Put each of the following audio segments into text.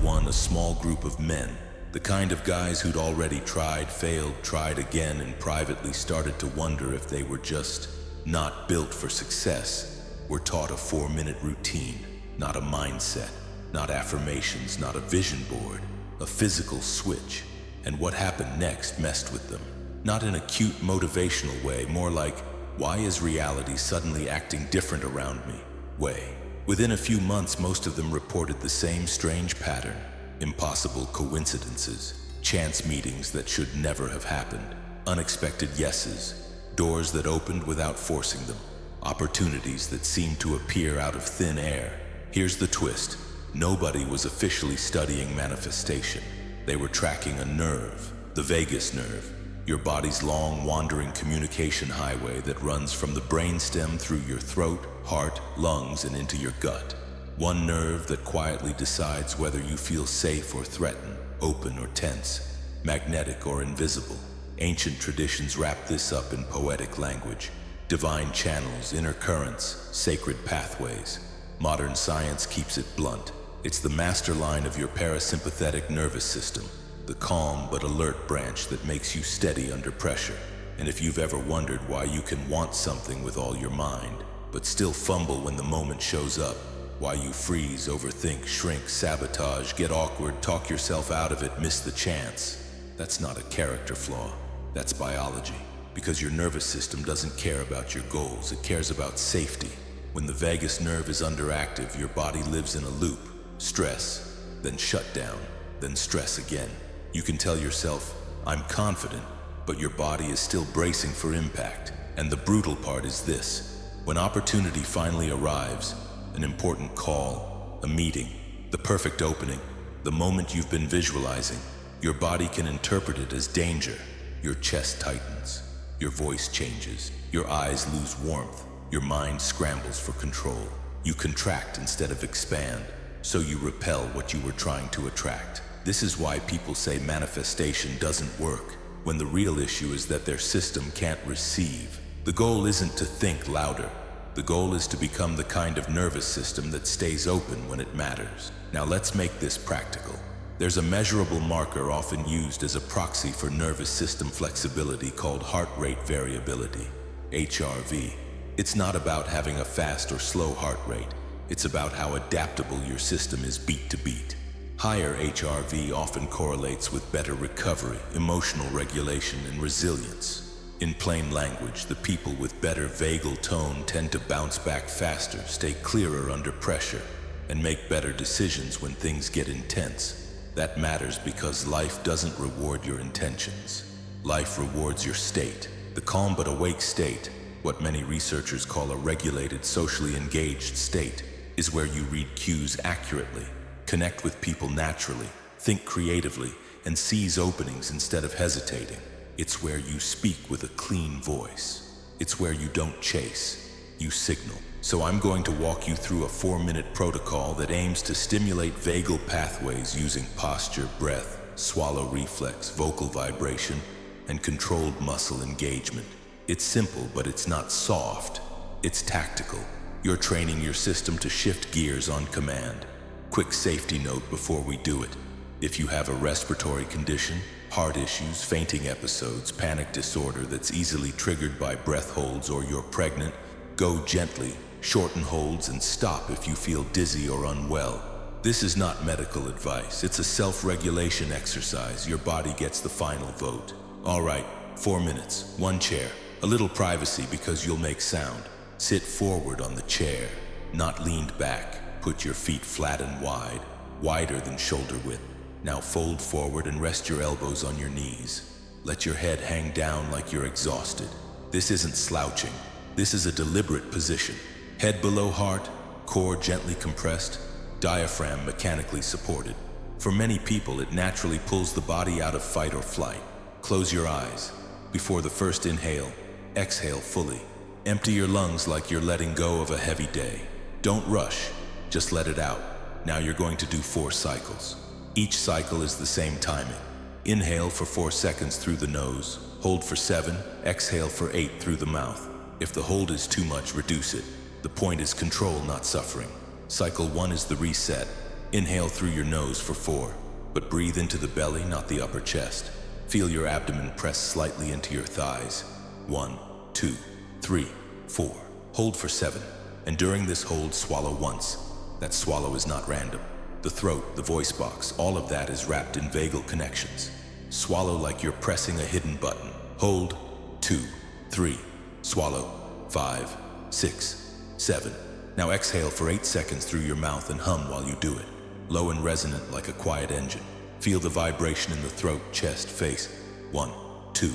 one, a small group of men, the kind of guys who'd already tried, failed, tried again, and privately started to wonder if they were just not built for success, were taught a 4-minute routine, not a mindset, not affirmations, not a vision board, a physical switch. And what happened next messed with them. Not in a cute motivational way, more like, why is reality suddenly acting different around me? Way. Within a few months, most of them reported the same strange pattern. Impossible coincidences, chance meetings that should never have happened, unexpected yeses, doors that opened without forcing them, opportunities that seemed to appear out of thin air. Here's the twist. Nobody was officially studying manifestation. They were tracking a nerve, the vagus nerve, your body's long, wandering communication highway that runs from the brainstem through your throat, heart, lungs, and into your gut. One nerve that quietly decides whether you feel safe or threatened, open or tense, magnetic or invisible. Ancient traditions wrap this up in poetic language. Divine channels, inner currents, sacred pathways. Modern science keeps it blunt. It's the master line of your parasympathetic nervous system, the calm but alert branch that makes you steady under pressure. And if you've ever wondered why you can want something with all your mind, but still fumble when the moment shows up, why you freeze, overthink, shrink, sabotage, get awkward, talk yourself out of it, miss the chance, that's not a character flaw, that's biology. Because your nervous system doesn't care about your goals, it cares about safety. When the vagus nerve is underactive, your body lives in a loop. Stress, then shut down, then stress again. You can tell yourself, I'm confident, but your body is still bracing for impact. And the brutal part is this. When opportunity finally arrives, an important call, a meeting, the perfect opening, the moment you've been visualizing, your body can interpret it as danger. Your chest tightens, your voice changes, your eyes lose warmth, your mind scrambles for control. You contract instead of expand. So you repel what you were trying to attract. This is why people say manifestation doesn't work, when the real issue is that their system can't receive. The goal isn't to think louder. The goal is to become the kind of nervous system that stays open when it matters. Now let's make this practical. There's a measurable marker often used as a proxy for nervous system flexibility called heart rate variability, HRV. It's not about having a fast or slow heart rate. It's about how adaptable your system is beat to beat. Higher HRV often correlates with better recovery, emotional regulation, and resilience. In plain language, the people with better vagal tone tend to bounce back faster, stay clearer under pressure, and make better decisions when things get intense. That matters because life doesn't reward your intentions. Life rewards your state, the calm but awake state, what many researchers call a regulated, socially engaged state, is where you read cues accurately, connect with people naturally, think creatively, and seize openings instead of hesitating. It's where you speak with a clean voice. It's where you don't chase, you signal. So I'm going to walk you through a 4-minute protocol that aims to stimulate vagal pathways using posture, breath, swallow reflex, vocal vibration, and controlled muscle engagement. It's simple, but it's not soft. It's tactical. You're training your system to shift gears on command. Quick safety note before we do it. If you have a respiratory condition, heart issues, fainting episodes, panic disorder that's easily triggered by breath holds, or you're pregnant, go gently, shorten holds, and stop if you feel dizzy or unwell. This is not medical advice. It's a self-regulation exercise. Your body gets the final vote. All right, 4 minutes, 1 chair, a little privacy because you'll make sound. Sit forward on the chair, not leaned back. Put your feet flat and wide, wider than shoulder width. Now fold forward and rest your elbows on your knees. Let your head hang down like you're exhausted. This isn't slouching. This is a deliberate position. Head below heart, core gently compressed, diaphragm mechanically supported. For many people, it naturally pulls the body out of fight or flight. Close your eyes. Before the first inhale, exhale fully. Empty your lungs like you're letting go of a heavy day. Don't rush, just let it out. Now you're going to do 4 cycles. Each cycle is the same timing. Inhale for 4 seconds through the nose, hold for 7, exhale for 8 through the mouth. If the hold is too much, reduce it. The point is control, not suffering. Cycle 1 is the reset. Inhale through your nose for 4, but breathe into the belly, not the upper chest. Feel your abdomen press slightly into your thighs. 1, 2, 3, 4. Hold for 7, and during this hold, swallow once. That swallow is not random. The throat, the voice box, all of that is wrapped in vagal connections. Swallow like you're pressing a hidden button. Hold. 2, 3. Swallow. 5, 6, 7. Now exhale for 8 seconds through your mouth and hum while you do it. Low and resonant like a quiet engine. Feel the vibration in the throat, chest, face. 1, 2,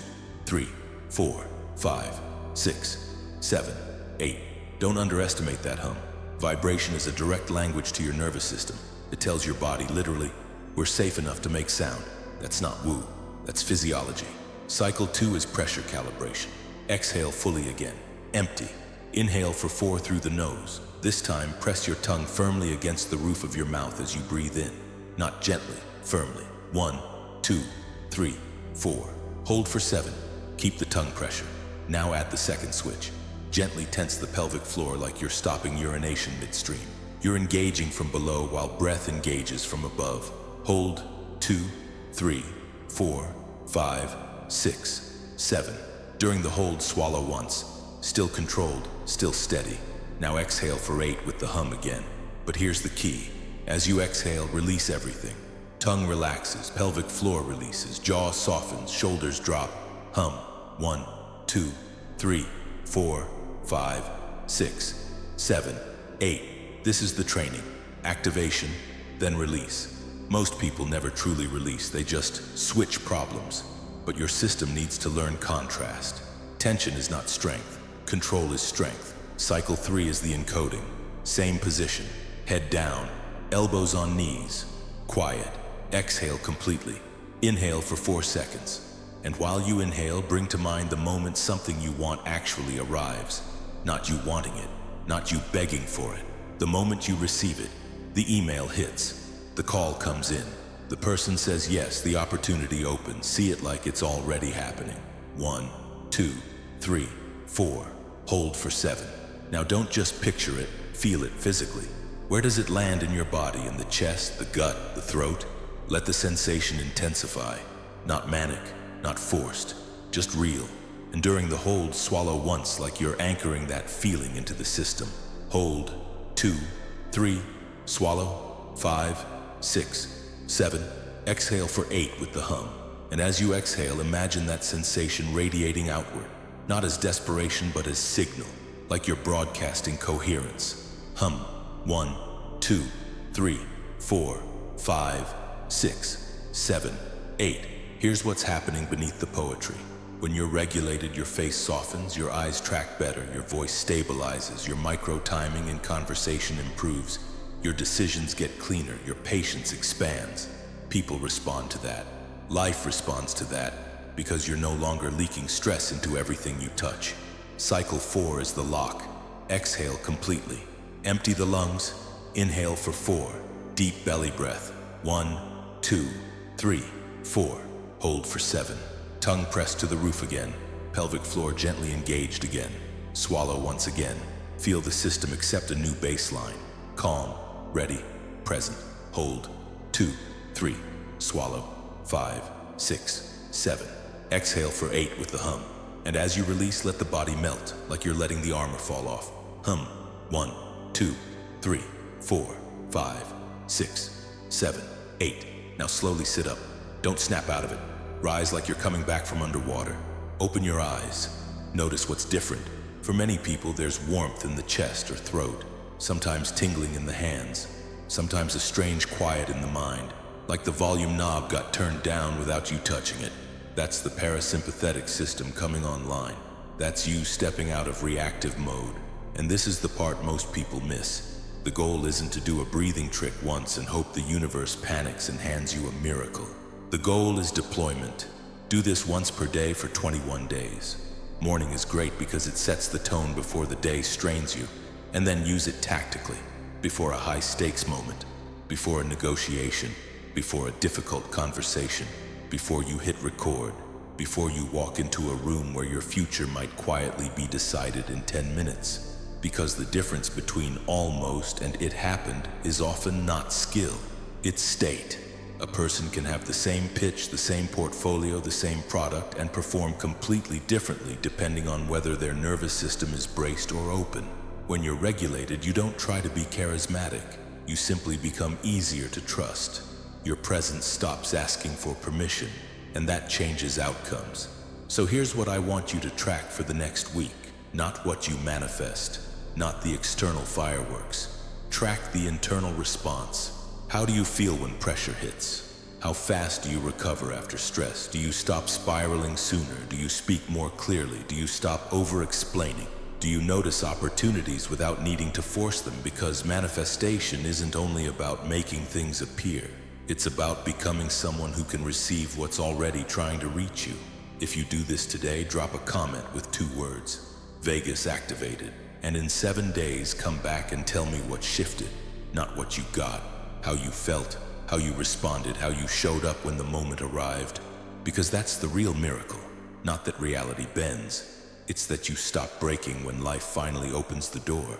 3, 4, 5, 6, 7, 8. Don't underestimate that hum. Vibration is a direct language to your nervous system. It tells your body, literally, we're safe enough to make sound. That's not woo, that's physiology. Cycle 2 is pressure calibration. Exhale fully again. Empty. Inhale for 4 through the nose. This time, press your tongue firmly against the roof of your mouth as you breathe in. Not gently, firmly. 1, 2, 3, 4. Hold for 7. Keep the tongue pressure. Now add the second switch. Gently tense the pelvic floor like you're stopping urination midstream. You're engaging from below while breath engages from above. Hold. 2, 3, 4, 5, 6, 7. During the hold, swallow once. Still controlled, still steady. Now exhale for 8 with the hum again. But here's the key. As you exhale, release everything. Tongue relaxes, pelvic floor releases, jaw softens, shoulders drop. Hum. 1, 2, 3, 4, 5, 6, 7, 8. This is the training. Activation, then release. Most people never truly release, they just switch problems. But your system needs to learn contrast. Tension is not strength, control is strength. Cycle 3 is the encoding. Same position, head down, elbows on knees. Quiet, exhale completely. Inhale for 4 seconds. And while you inhale, bring to mind the moment something you want actually arrives. Not you wanting it, not you begging for it. The moment you receive it, the email hits, the call comes in. The person says yes, the opportunity opens. See it like it's already happening. 1, 2, 3, 4. Hold for 7. Now don't just picture it, feel it physically. Where does it land in your body? In the chest, the gut, the throat? Let the sensation intensify. Not manic, not forced, just real. And during the hold, swallow once like you're anchoring that feeling into the system. Hold. 2, 3, swallow. 5, 6, 7. Exhale for 8 with the hum. And as you exhale, imagine that sensation radiating outward, not as desperation but as signal, like you're broadcasting coherence. Hum. 1, 2, 3, 4, 5, 6, 7, 8. Here's what's happening beneath the poetry. When you're regulated, your face softens, your eyes track better, your voice stabilizes, your micro-timing in conversation improves, your decisions get cleaner, your patience expands. People respond to that. Life responds to that, because you're no longer leaking stress into everything you touch. Cycle 4 is the lock. Exhale completely. Empty the lungs. Inhale for 4. Deep belly breath. 1, 2, 3, 4. Hold for 7. Tongue pressed to the roof again. Pelvic floor gently engaged again. Swallow once again. Feel the system accept a new baseline. Calm, ready, present. Hold. 2, 3. Swallow. 5, 6, 7. Exhale for 8 with the hum. And as you release, let the body melt, like you're letting the armor fall off. Hum. 1, 2, 3, 4, 5, 6, 7, 8. Now slowly sit up. Don't snap out of it. Rise like you're coming back from underwater. Open your eyes. Notice what's different. For many people, there's warmth in the chest or throat, sometimes tingling in the hands, sometimes a strange quiet in the mind, like the volume knob got turned down without you touching it. That's the parasympathetic system coming online. That's you stepping out of reactive mode. And this is the part most people miss. The goal isn't to do a breathing trick once and hope the universe panics and hands you a miracle. The goal is deployment. Do this once per day for 21 days. Morning is great because it sets the tone before the day strains you, and then use it tactically, before a high-stakes moment, before a negotiation, before a difficult conversation, before you hit record, before you walk into a room where your future might quietly be decided in 10 minutes. Because the difference between almost and it happened is often not skill, it's state. A person can have the same pitch, the same portfolio, the same product, and perform completely differently depending on whether their nervous system is braced or open. When you're regulated, you don't try to be charismatic. You simply become easier to trust. Your presence stops asking for permission, and that changes outcomes. So here's what I want you to track for the next week. Not what you manifest, not the external fireworks. Track the internal response. How do you feel when pressure hits? How fast do you recover after stress? Do you stop spiraling sooner? Do you speak more clearly? Do you stop over-explaining? Do you notice opportunities without needing to force them? Because manifestation isn't only about making things appear. It's about becoming someone who can receive what's already trying to reach you. If you do this today, drop a comment with 2 words, Vegas activated. And in 7 days, come back and tell me what shifted, not what you got, how you felt, how you responded, how you showed up when the moment arrived. Because that's the real miracle. Not that reality bends. It's that you stop breaking when life finally opens the door.